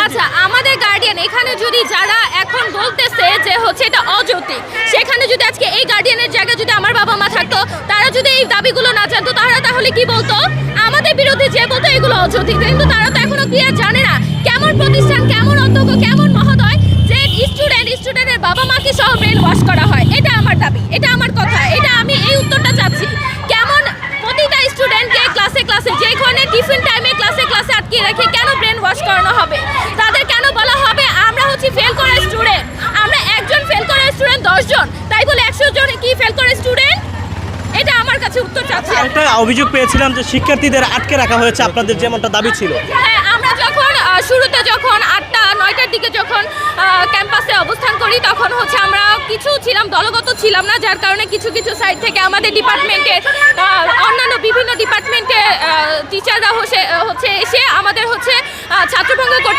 আচ্ছা, আমাদের গার্ডিয়ান এখানে যদি যারা এখন বলতেছে যে হচ্ছে এটা অযৌক্তিক, সেখানে যদি আজকে এই গার্ডিয়ানের জায়গায় যদি আমার বাবা মা থাকতো, তারা যদি এই দাবিগুলো না জানতো, তারা তাহলে কি বলতো? আমাদের বিরুদ্ধে যে বলতো এগুলো অযৌক্তিক, কিন্তু তারা তো এখনো ক্লিয়ার জানে না কেমন প্রতিষ্ঠান, কেমন অধ্যক্ষ, কেমন মহোদয় যে স্টুডেন্টের বাবা মাকে সহ ব্রেন ওয়াশ করা হয়। এটা আমার দাবি, এটা আমার কথা, এটা আমি এই উত্তরটা চাচ্ছি। কেমন প্রতিটা স্টুডেন্টকে ক্লাসে ক্লাসে যেখানে টিফিন টাইমে ক্লাসে ক্লাসে আটকে রেখে কেন ব্রেন ওয়াশ করানো হবে? তাদের কেন বলা হবে আমরা হচ্ছে ফেল করা স্টুডেন্ট? আমরা একজন ফেল করা স্টুডেন্ট 10 জন, তাই বলে 100 জন কি ফেল করে স্টুডেন্ট? এটা আমার কাছে উত্তর চাচ্ছি। একটা অভিযোগ পেয়েছিলাম যে শিক্ষার্থীদের আটকে রাখা হয়েছে, আপনাদের যেমনটা দাবি ছিল। হ্যাঁ, আমরা যখন শুরুতে যখন 8টা-9টার দিকে যখন ক্যাম্পাসে অবস্থান করি, তখন হচ্ছে আমরা কিছু ছিলাম, দলগত ছিলাম না, যার কারণে কিছু কিছু সাইড থেকে আমাদের ডিপার্টমেন্টে অন্যান্য বিভিন্ন ডিপার্টমেন্টে টিচাররা হচ্ছে এসে আমাদের হচ্ছে ছাত্রভঙ্গ করতে